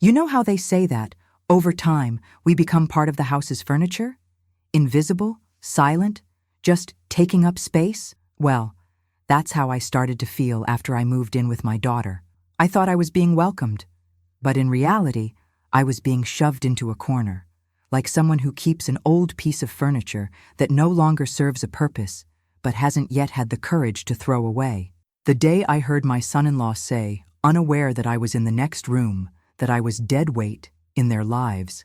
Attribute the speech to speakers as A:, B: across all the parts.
A: You know how they say that, over time, we become part of the house's furniture? Invisible, silent, just taking up space? Well, that's how I started to feel after I moved in with my daughter. I thought I was being welcomed, but in reality, I was being shoved into a corner, like someone who keeps an old piece of furniture that no longer serves a purpose, but hasn't yet had the courage to throw away. The day I heard my son-in-law say, unaware that I was in the next room, that I was dead weight in their lives,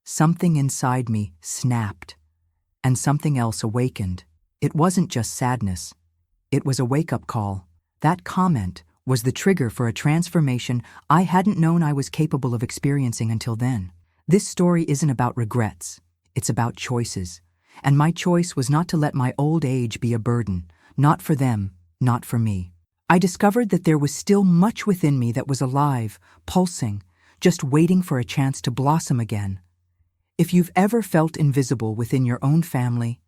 A: something inside me snapped, and something else awakened. It wasn't just sadness. It was a wake-up call. That comment was the trigger for a transformation I hadn't known I was capable of experiencing until then. This story isn't about regrets. It's about choices. And my choice was not to let my old age be a burden, not for them, not for me. I discovered that there was still much within me that was alive, pulsing, just waiting for a chance to blossom again. If you've ever felt invisible within your own family,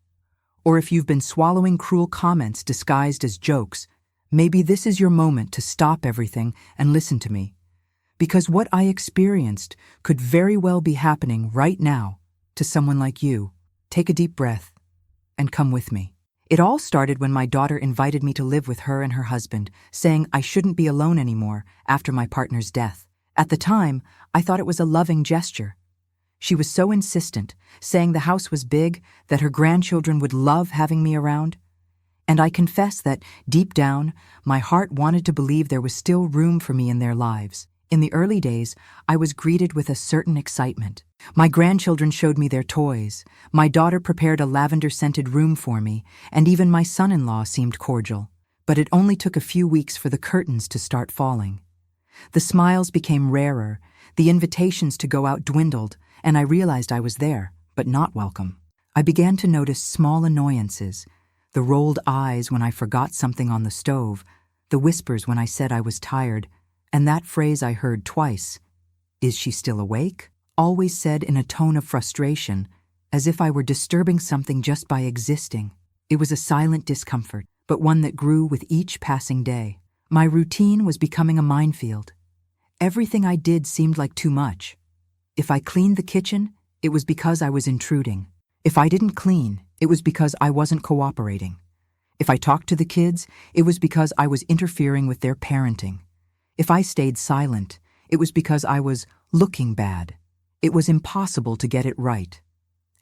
A: or if you've been swallowing cruel comments disguised as jokes, maybe this is your moment to stop everything and listen to me. Because what I experienced could very well be happening right now to someone like you. Take a deep breath and come with me. It all started when my daughter invited me to live with her and her husband, saying I shouldn't be alone anymore after my partner's death. At the time, I thought it was a loving gesture. She was so insistent, saying the house was big, that her grandchildren would love having me around. And I confess that, deep down, my heart wanted to believe there was still room for me in their lives. In the early days, I was greeted with a certain excitement. My grandchildren showed me their toys, my daughter prepared a lavender-scented room for me, and even my son-in-law seemed cordial. But it only took a few weeks for the curtains to start falling. The smiles became rarer, the invitations to go out dwindled, and I realized I was there, but not welcome. I began to notice small annoyances, the rolled eyes when I forgot something on the stove, the whispers when I said I was tired, and that phrase I heard twice, "Is she still awake?" always said in a tone of frustration, as if I were disturbing something just by existing. It was a silent discomfort, but one that grew with each passing day. My routine was becoming a minefield. Everything I did seemed like too much. If I cleaned the kitchen, it was because I was intruding. If I didn't clean, it was because I wasn't cooperating. If I talked to the kids, it was because I was interfering with their parenting. If I stayed silent, it was because I was looking bad. It was impossible to get it right.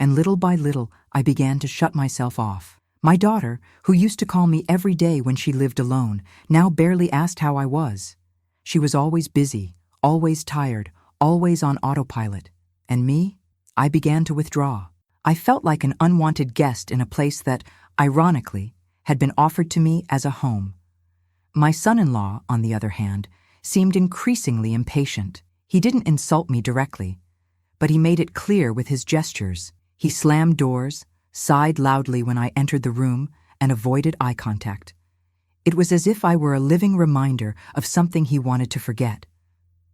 A: And little by little, I began to shut myself off. My daughter, who used to call me every day when she lived alone, now barely asked how I was. She was always busy, always tired, always on autopilot. And me? I began to withdraw. I felt like an unwanted guest in a place that, ironically, had been offered to me as a home. My son-in-law, on the other hand, seemed increasingly impatient. He didn't insult me directly, but he made it clear with his gestures. He slammed doors, sighed loudly when I entered the room, and avoided eye contact. It was as if I were a living reminder of something he wanted to forget.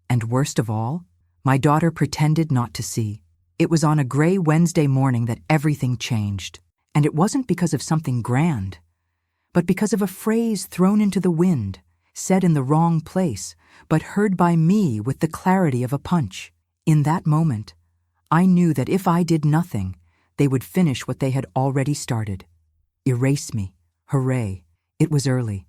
A: And worst of all, my daughter pretended not to see. It was on a gray Wednesday morning that everything changed. And it wasn't because of something grand, but because of a phrase thrown into the wind, said in the wrong place, but heard by me with the clarity of a punch. In that moment, I knew that if I did nothing, they would finish what they had already started. Erase me. Hooray. It was early.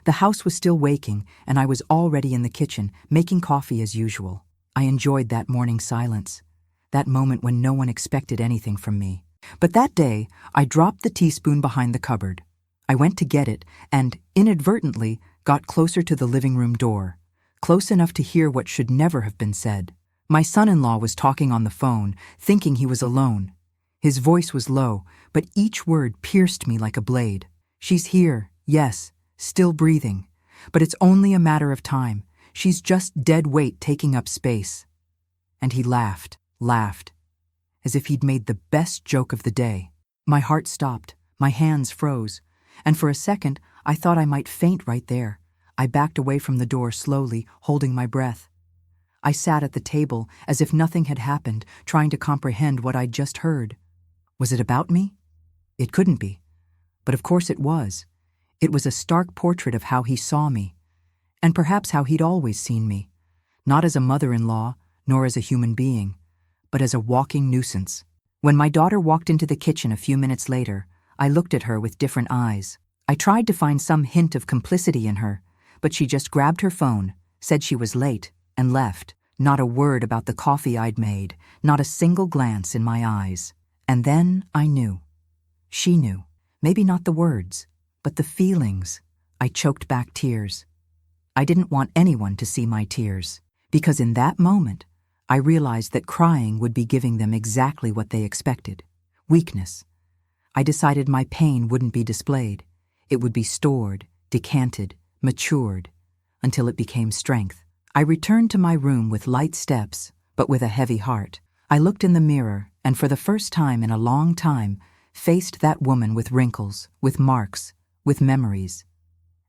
A: The house was still waking, and I was already in the kitchen, making coffee as usual. I enjoyed that morning silence, that moment when no one expected anything from me. But that day, I dropped the teaspoon behind the cupboard. I went to get it and, inadvertently, got closer to the living room door, close enough to hear what should never have been said. My son-in-law was talking on the phone, thinking he was alone. His voice was low, but each word pierced me like a blade. "She's here, yes, still breathing, but it's only a matter of time. She's just dead weight taking up space." And he laughed, as if he'd made the best joke of the day. My heart stopped, my hands froze, and for a second I thought I might faint right there. I backed away from the door slowly, holding my breath. I sat at the table as if nothing had happened, trying to comprehend what I'd just heard. Was it about me? It couldn't be. But of course it was. It was a stark portrait of how he saw me, and perhaps how he'd always seen me. Not as a mother-in-law, nor as a human being, but as a walking nuisance. When my daughter walked into the kitchen a few minutes later, I looked at her with different eyes. I tried to find some hint of complicity in her, but she just grabbed her phone, said she was late, and left. Not a word about the coffee I'd made, not a single glance in my eyes. And then I knew. She knew. Maybe not the words, but the feelings. I choked back tears. I didn't want anyone to see my tears, because in that moment, I realized that crying would be giving them exactly what they expected: weakness. I decided my pain wouldn't be displayed. It would be stored, decanted, matured, until it became strength. I returned to my room with light steps, but with a heavy heart. I looked in the mirror, and for the first time in a long time, faced that woman with wrinkles, with marks, with memories.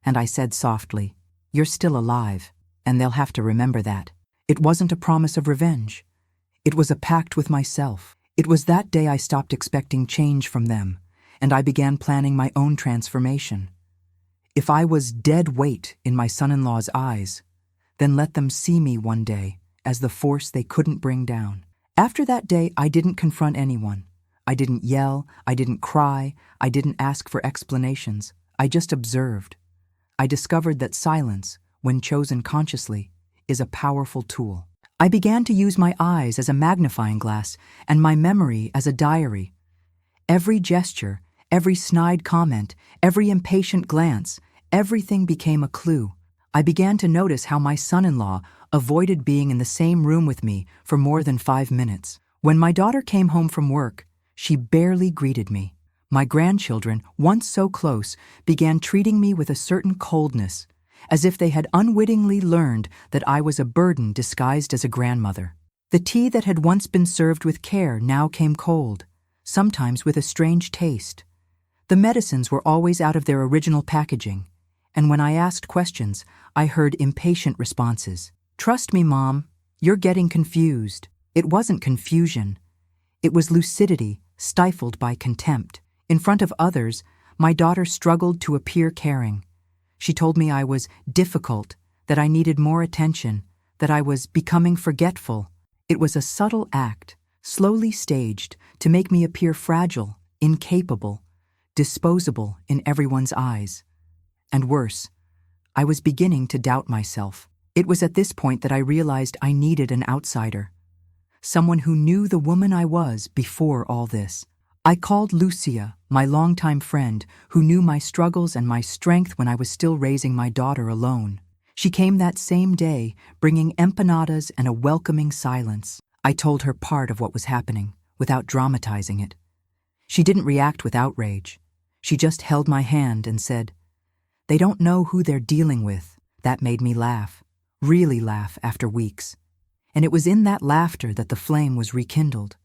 A: And I said softly, "You're still alive, and they'll have to remember that." It wasn't a promise of revenge. It was a pact with myself. It was that day I stopped expecting change from them, and I began planning my own transformation. If I was dead weight in my son-in-law's eyes, then let them see me one day as the force they couldn't bring down. After that day, I didn't confront anyone. I didn't yell, I didn't cry, I didn't ask for explanations. I just observed. I discovered that silence, when chosen consciously, is a powerful tool. I began to use my eyes as a magnifying glass and my memory as a diary. Every gesture, every snide comment, every impatient glance, everything became a clue. I began to notice how my son-in-law avoided being in the same room with me for more than 5 minutes. When my daughter came home from work, she barely greeted me. My grandchildren, once so close, began treating me with a certain coldness, as if they had unwittingly learned that I was a burden disguised as a grandmother. The tea that had once been served with care now came cold, sometimes with a strange taste. The medicines were always out of their original packaging, and when I asked questions, I heard impatient responses. "Trust me, Mom, you're getting confused." It wasn't confusion. It was lucidity, stifled by contempt. In front of others, my daughter struggled to appear caring. She told me I was difficult, that I needed more attention, that I was becoming forgetful. It was a subtle act, slowly staged, to make me appear fragile, incapable, disposable in everyone's eyes. And worse, I was beginning to doubt myself. It was at this point that I realized I needed an outsider, someone who knew the woman I was before all this. I called Lucia, my longtime friend, who knew my struggles and my strength when I was still raising my daughter alone. She came that same day, bringing empanadas and a welcoming silence. I told her part of what was happening, without dramatizing it. She didn't react with outrage. She just held my hand and said, "They don't know who they're dealing with." That made me laugh, really laugh after weeks. And it was in that laughter that the flame was rekindled.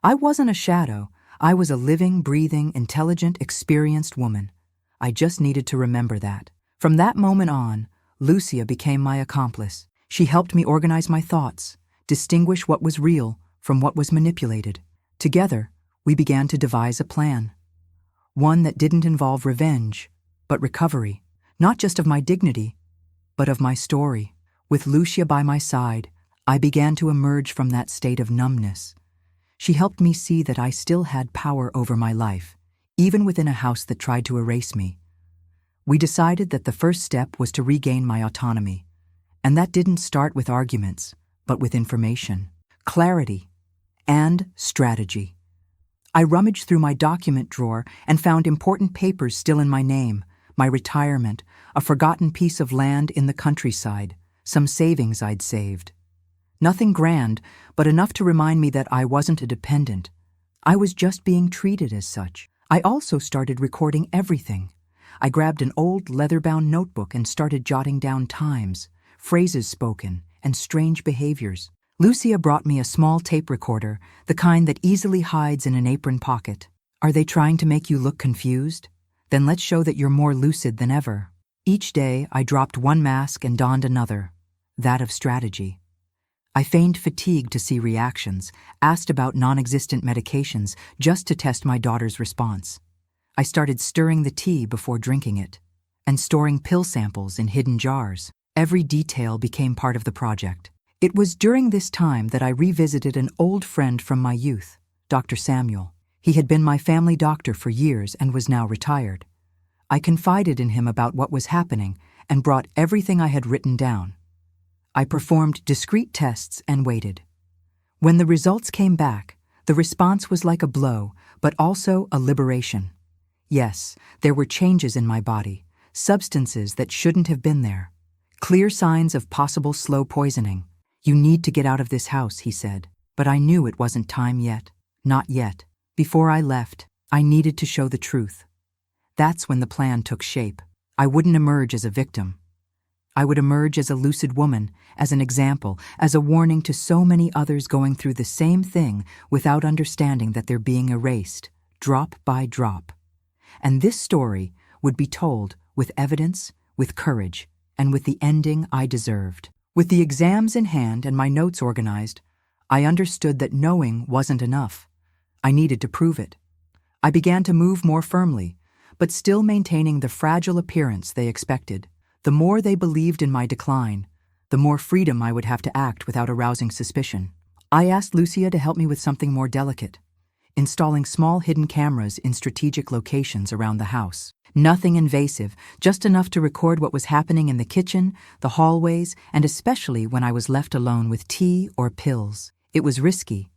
A: I wasn't a shadow. I was a living, breathing, intelligent, experienced woman. I just needed to remember that. From that moment on, Lucia became my accomplice. She helped me organize my thoughts, distinguish what was real from what was manipulated. Together, we began to devise a plan. One that didn't involve revenge, but recovery, not just of my dignity, but of my story. With Lucia by my side, I began to emerge from that state of numbness. She helped me see that I still had power over my life, even within a house that tried to erase me. We decided that the first step was to regain my autonomy, and that didn't start with arguments, but with information, clarity, and strategy. I rummaged through my document drawer and found important papers still in my name, my retirement, a forgotten piece of land in the countryside, some savings I'd saved. Nothing grand, but enough to remind me that I wasn't a dependent. I was just being treated as such. I also started recording everything. I grabbed an old leather-bound notebook and started jotting down times, phrases spoken, and strange behaviors. Lucia brought me a small tape recorder, the kind that easily hides in an apron pocket. "Are they trying to make you look confused? Then let's show that you're more lucid than ever." Each day, I dropped one mask and donned another, that of strategy. I feigned fatigue to see reactions, asked about non-existent medications just to test my daughter's response. I started stirring the tea before drinking it, and storing pill samples in hidden jars. Every detail became part of the project. It was during this time that I revisited an old friend from my youth, Dr. Samuel. He had been my family doctor for years and was now retired. I confided in him about what was happening and brought everything I had written down. I performed discrete tests and waited. When the results came back, the response was like a blow, but also a liberation. Yes, there were changes in my body, substances that shouldn't have been there. Clear signs of possible slow poisoning. "You need to get out of this house," he said. But I knew it wasn't time yet. Not yet. Before I left, I needed to show the truth. That's when the plan took shape. I wouldn't emerge as a victim. I would emerge as a lucid woman, as an example, as a warning to so many others going through the same thing without understanding that they're being erased, drop by drop. And this story would be told with evidence, with courage, and with the ending I deserved. With the exams in hand and my notes organized, I understood that knowing wasn't enough. I needed to prove it. I began to move more firmly, but still maintaining the fragile appearance they expected. The more they believed in my decline, the more freedom I would have to act without arousing suspicion. I asked Lucia to help me with something more delicate, installing small hidden cameras in strategic locations around the house. Nothing invasive, just enough to record what was happening in the kitchen, the hallways, and especially when I was left alone with tea or pills. It was risky,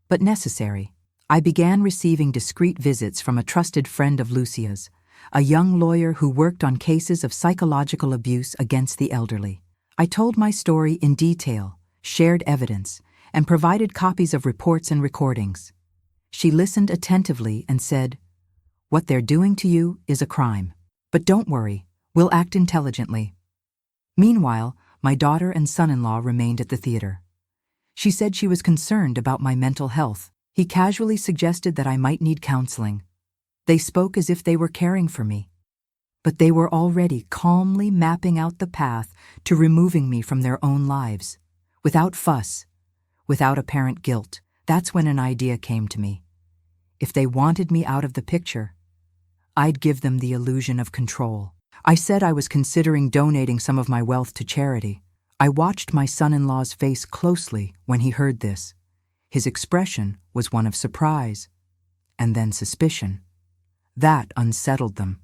A: but necessary. I began receiving discreet visits from a trusted friend of Lucia's, a young lawyer who worked on cases of psychological abuse against the elderly. I told my story in detail, shared evidence, and provided copies of reports and recordings. She listened attentively and said, "What they're doing to you is a crime. But don't worry, we'll act intelligently." Meanwhile, my daughter and son-in-law remained at the theater. She said she was concerned about my mental health. He casually suggested that I might need counseling. They spoke as if they were caring for me. But they were already calmly mapping out the path to removing me from their own lives. Without fuss, without apparent guilt. That's when an idea came to me. If they wanted me out of the picture, I'd give them the illusion of control. I said I was considering donating some of my wealth to charity. I watched my son-in-law's face closely when he heard this. His expression was one of surprise, and then suspicion. That unsettled them.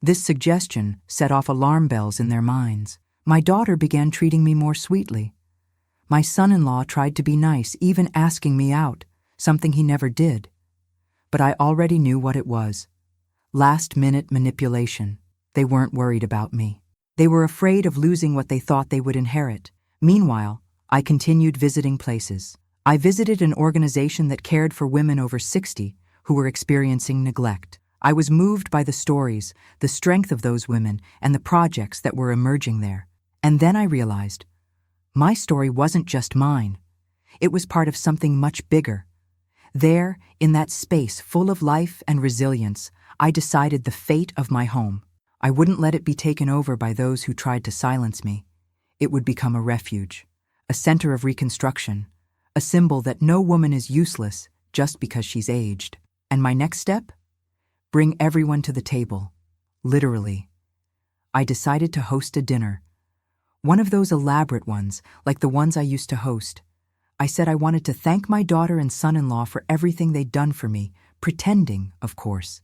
A: This suggestion set off alarm bells in their minds. My daughter began treating me more sweetly. My son-in-law tried to be nice, even asking me out, something he never did. But I already knew what it was. Last-minute manipulation. They weren't worried about me. They were afraid of losing what they thought they would inherit. Meanwhile, I continued visiting places. I visited an organization that cared for women over 60 who were experiencing neglect. I was moved by the stories, the strength of those women, and the projects that were emerging there. And then I realized, my story wasn't just mine. It was part of something much bigger. There, in that space full of life and resilience, I decided the fate of my home. I wouldn't let it be taken over by those who tried to silence me. It would become a refuge, a center of reconstruction, a symbol that no woman is useless just because she's aged. And my next step? Bring everyone to the table. Literally. I decided to host a dinner. One of those elaborate ones, like the ones I used to host. I said I wanted to thank my daughter and son-in-law for everything they'd done for me, pretending, of course.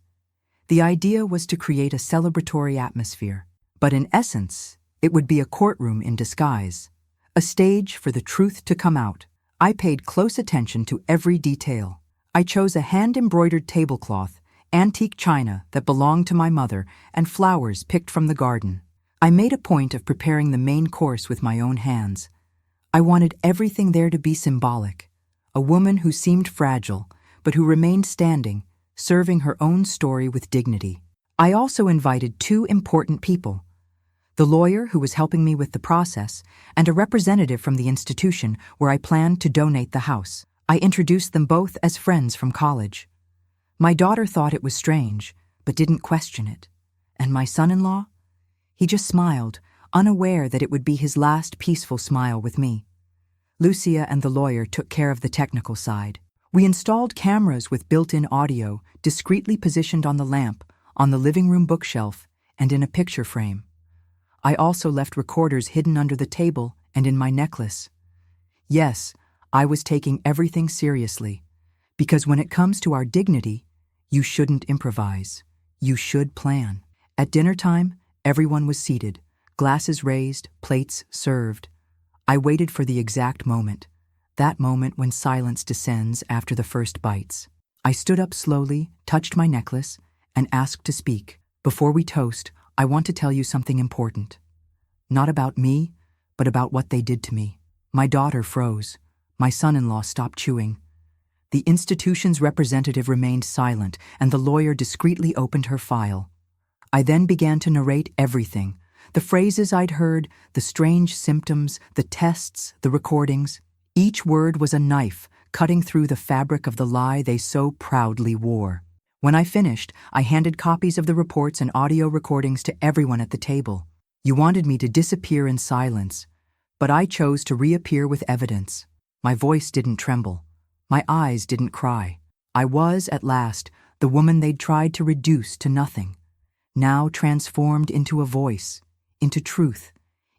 A: The idea was to create a celebratory atmosphere, but in essence, it would be a courtroom in disguise, a stage for the truth to come out. I paid close attention to every detail. I chose a hand-embroidered tablecloth, antique china that belonged to my mother, and flowers picked from the garden. I made a point of preparing the main course with my own hands. I wanted everything there to be symbolic, a woman who seemed fragile, but who remained standing, serving her own story with dignity. I also invited two important people, the lawyer who was helping me with the process, and a representative from the institution where I planned to donate the house. I introduced them both as friends from college. My daughter thought it was strange, but didn't question it. And my son-in-law? He just smiled, unaware that it would be his last peaceful smile with me. Lucia and the lawyer took care of the technical side. We installed cameras with built-in audio, discreetly positioned on the lamp, on the living room bookshelf, and in a picture frame. I also left recorders hidden under the table and in my necklace. Yes, I was taking everything seriously. Because when it comes to our dignity, you shouldn't improvise. You should plan. At dinner time, everyone was seated, glasses raised, plates served. I waited for the exact moment, that moment when silence descends after the first bites. I stood up slowly, touched my necklace, and asked to speak. Before we toast, I want to tell you something important. Not about me, but about what they did to me. My daughter froze. My son-in-law stopped chewing. The institution's representative remained silent, and the lawyer discreetly opened her file. I then began to narrate everything. The phrases I'd heard, the strange symptoms, the tests, the recordings. Each word was a knife cutting through the fabric of the lie they so proudly wore. When I finished, I handed copies of the reports and audio recordings to everyone at the table. You wanted me to disappear in silence, but I chose to reappear with evidence. My voice didn't tremble. My eyes didn't cry. I was, at last, the woman they'd tried to reduce to nothing, now transformed into a voice, into truth,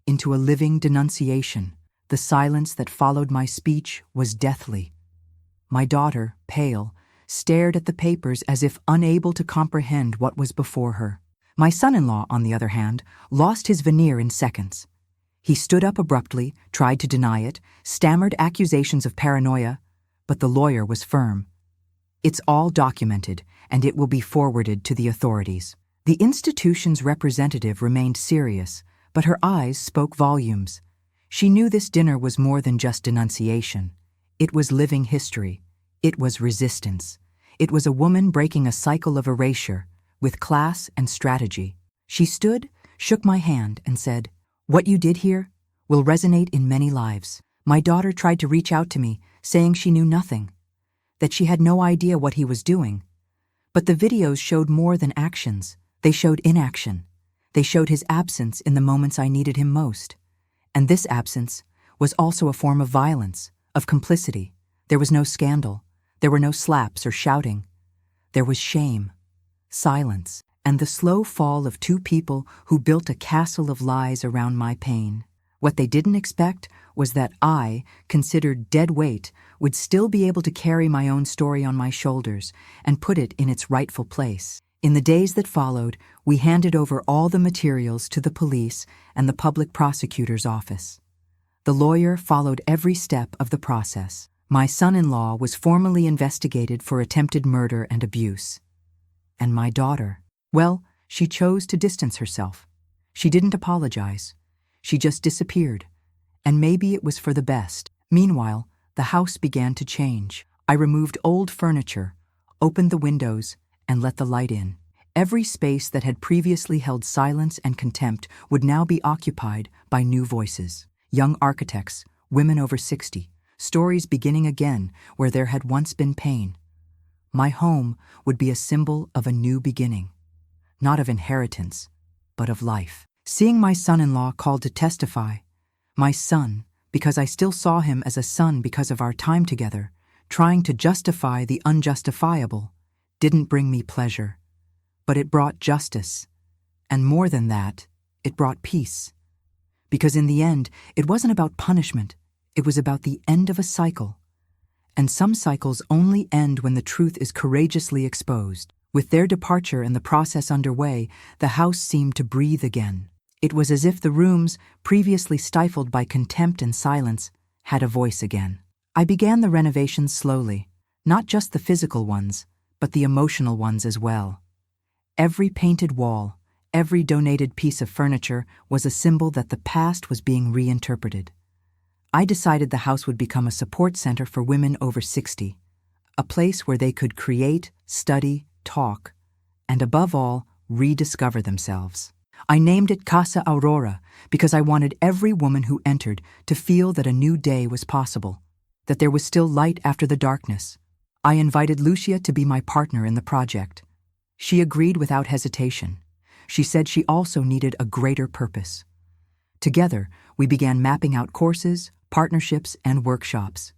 A: into a living denunciation. The silence that followed my speech was deathly. My daughter, pale, stared at the papers as if unable to comprehend what was before her. My son-in-law, on the other hand, lost his veneer in seconds. He stood up abruptly, tried to deny it, stammered accusations of paranoia, but the lawyer was firm. It's all documented, and it will be forwarded to the authorities. The institution's representative remained serious, but her eyes spoke volumes. She knew this dinner was more than just denunciation. It was living history. It was resistance. It was a woman breaking a cycle of erasure, with class and strategy. She stood, shook my hand, and said, "What you did here will resonate in many lives." My daughter tried to reach out to me, saying she knew nothing, that she had no idea what he was doing. But the videos showed more than actions. They showed inaction. They showed his absence in the moments I needed him most. And this absence was also a form of violence, of complicity. There was no scandal. There were no slaps or shouting. There was shame, silence, and the slow fall of two people who built a castle of lies around my pain. What they didn't expect was that I, considered dead weight, would still be able to carry my own story on my shoulders and put it in its rightful place. In the days that followed, we handed over all the materials to the police and the public prosecutor's office. The lawyer followed every step of the process. My son-in-law was formally investigated for attempted murder and abuse. And my daughter, well, she chose to distance herself. She didn't apologize. She just disappeared. And maybe it was for the best. Meanwhile, the house began to change. I removed old furniture, opened the windows, and let the light in. Every space that had previously held silence and contempt would now be occupied by new voices. Young architects, women over 60, stories beginning again where there had once been pain. My home would be a symbol of a new beginning, not of inheritance, but of life. Seeing my son-in-law called to testify, my son, because I still saw him as a son because of our time together, trying to justify the unjustifiable, didn't bring me pleasure. But it brought justice. And more than that, it brought peace. Because in the end, it wasn't about punishment. It was about the end of a cycle. And some cycles only end when the truth is courageously exposed. With their departure and the process underway, the house seemed to breathe again. It was as if the rooms, previously stifled by contempt and silence, had a voice again. I began the renovations slowly, not just the physical ones, but the emotional ones as well. Every painted wall, every donated piece of furniture was a symbol that the past was being reinterpreted. I decided the house would become a support center for women over 60, a place where they could create, study, talk, and above all, rediscover themselves. I named it Casa Aurora because I wanted every woman who entered to feel that a new day was possible, that there was still light after the darkness. I invited Lucia to be my partner in the project. She agreed without hesitation. She said she also needed a greater purpose. Together, we began mapping out courses, partnerships, and workshops.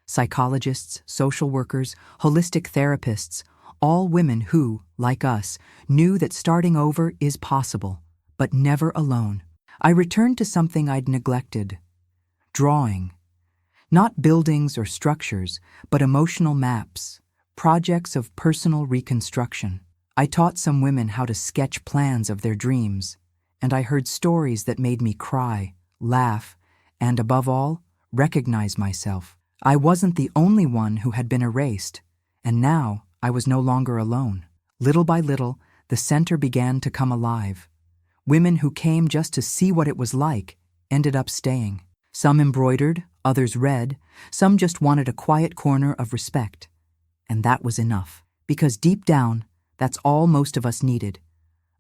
A: Psychologists, social workers, holistic therapists, all women who, like us, knew that starting over is possible, but never alone. I returned to something I'd neglected: drawing. Not buildings or structures, but emotional maps, projects of personal reconstruction. I taught some women how to sketch plans of their dreams, and I heard stories that made me cry, laugh, and above all, recognize myself. I wasn't the only one who had been erased, and now I was no longer alone. Little by little, the center began to come alive. Women who came just to see what it was like ended up staying. Some embroidered, others read, some just wanted a quiet corner of respect. And that was enough, because deep down, that's all most of us needed.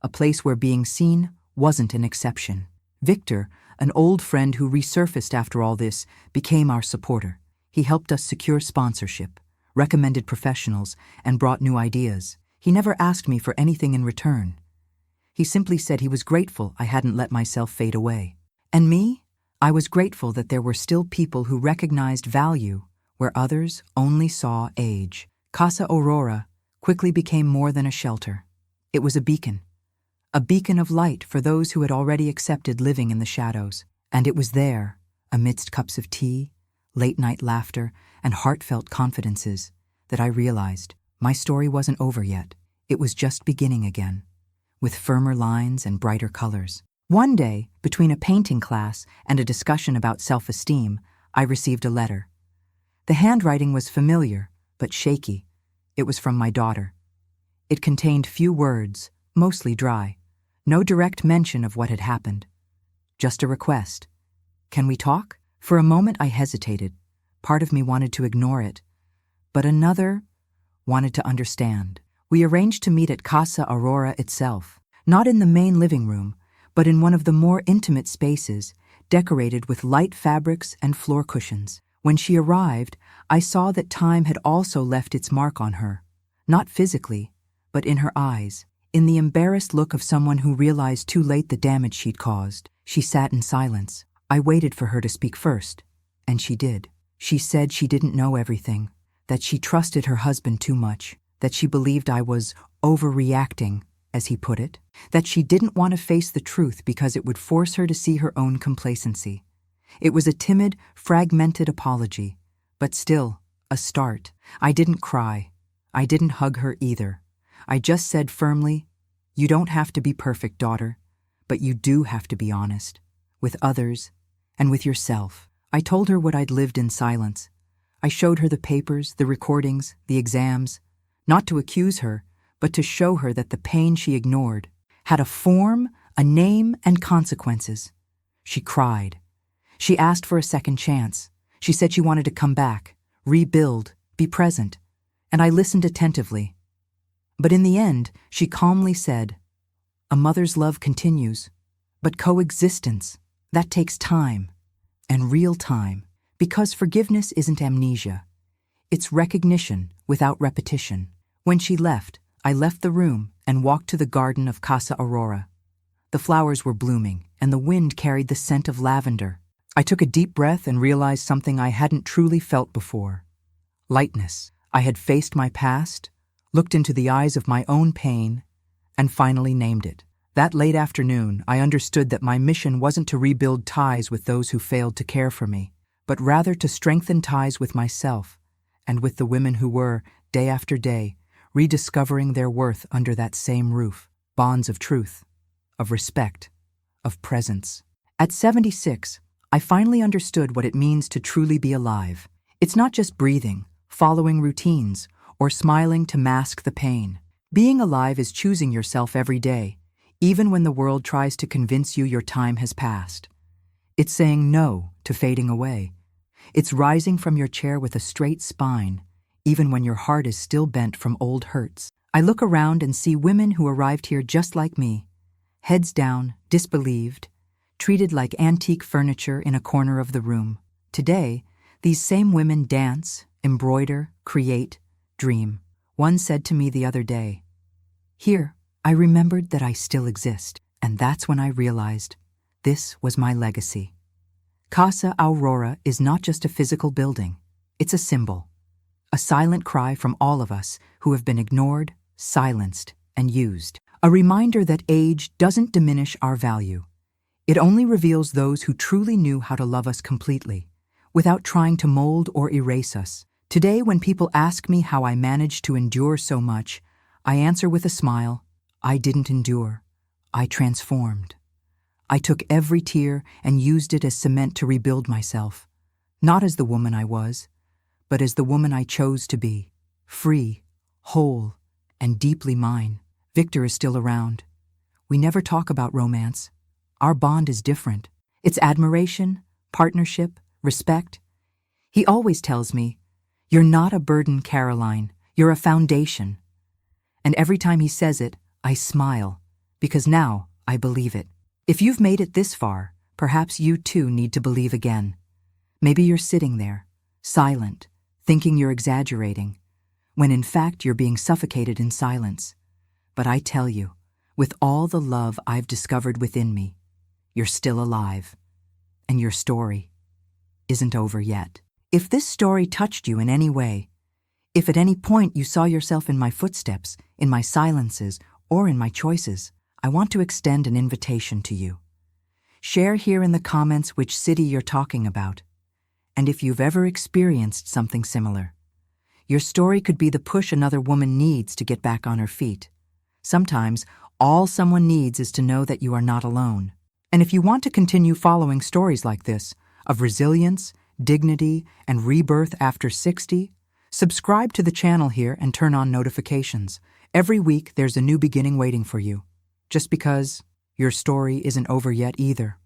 A: A place where being seen wasn't an exception. Victor, an old friend who resurfaced after all this, became our supporter. He helped us secure sponsorship, recommended professionals, and brought new ideas. He never asked me for anything in return. He simply said he was grateful I hadn't let myself fade away. And me? I was grateful that there were still people who recognized value where others only saw age. Casa Aurora quickly became more than a shelter. It was a beacon of light for those who had already accepted living in the shadows. And it was there, amidst cups of tea, late-night laughter, and heartfelt confidences, that I realized my story wasn't over yet. It was just beginning again, with firmer lines and brighter colors. One day, between a painting class and a discussion about self-esteem, I received a letter. The handwriting was familiar, but shaky. It was from my daughter. It contained few words, mostly dry. No direct mention of what had happened. Just a request. Can we talk? For a moment I hesitated. Part of me wanted to ignore it, but another wanted to understand. We arranged to meet at Casa Aurora itself, not in the main living room, but in one of the more intimate spaces, decorated with light fabrics and floor cushions. When she arrived, I saw that time had also left its mark on her, not physically, but in her eyes, in the embarrassed look of someone who realized too late the damage she'd caused. She sat in silence. I waited for her to speak first, and she did. She said she didn't know everything, that she trusted her husband too much, that she believed I was overreacting, as he put it, that she didn't want to face the truth because it would force her to see her own complacency. It was a timid, fragmented apology, but still, a start. I didn't cry. I didn't hug her either. I just said firmly, "You don't have to be perfect, daughter, but you do have to be honest, with others and with yourself." I told her what I'd lived in silence. I showed her the papers, the recordings, the exams, not to accuse her, but to show her that the pain she ignored had a form, a name, and consequences. She cried. She asked for a second chance. She said she wanted to come back, rebuild, be present, and I listened attentively. But in the end, she calmly said, "A mother's love continues, but coexistence, that takes time, and real time, because forgiveness isn't amnesia. It's recognition without repetition." When she left, I left the room and walked to the garden of Casa Aurora. The flowers were blooming, and the wind carried the scent of lavender. I took a deep breath and realized something I hadn't truly felt before. Lightness. I had faced my past, looked into the eyes of my own pain, and finally named it. That late afternoon, I understood that my mission wasn't to rebuild ties with those who failed to care for me, but rather to strengthen ties with myself and with the women who were, day after day, rediscovering their worth under that same roof. Bonds of truth, of respect, of presence. At 76, I finally understood what it means to truly be alive. It's not just breathing, following routines, or smiling to mask the pain. Being alive is choosing yourself every day, even when the world tries to convince you your time has passed. It's saying no to fading away. It's rising from your chair with a straight spine, even when your heart is still bent from old hurts. I look around and see women who arrived here just like me, heads down, disbelieved, treated like antique furniture in a corner of the room. Today, these same women dance, embroider, create, dream. One said to me the other day, "Here, I remembered that I still exist," and that's when I realized this was my legacy. Casa Aurora is not just a physical building, it's a symbol. A silent cry from all of us who have been ignored, silenced, and used. A reminder that age doesn't diminish our value. It only reveals those who truly knew how to love us completely, without trying to mold or erase us. Today, when people ask me how I managed to endure so much, I answer with a smile. I didn't endure. I transformed. I took every tear and used it as cement to rebuild myself, not as the woman I was, but as the woman I chose to be, free, whole, and deeply mine. Victor is still around. We never talk about romance. Our bond is different. It's admiration, partnership, respect. He always tells me, "You're not a burden, Caroline. You're a foundation." And every time he says it, I smile, because now I believe it. If you've made it this far, perhaps you too need to believe again. Maybe you're sitting there, silent, thinking you're exaggerating, when in fact you're being suffocated in silence. But I tell you, with all the love I've discovered within me, you're still alive, and your story isn't over yet. If this story touched you in any way, if at any point you saw yourself in my footsteps, in my silences, or in my choices, I want to extend an invitation to you. Share here in the comments which city you're talking about, and if you've ever experienced something similar. Your story could be the push another woman needs to get back on her feet. Sometimes, all someone needs is to know that you are not alone. And if you want to continue following stories like this, of resilience, dignity, and rebirth after 60, subscribe to the channel here and turn on notifications. Every week there's a new beginning waiting for you, just because your story isn't over yet either.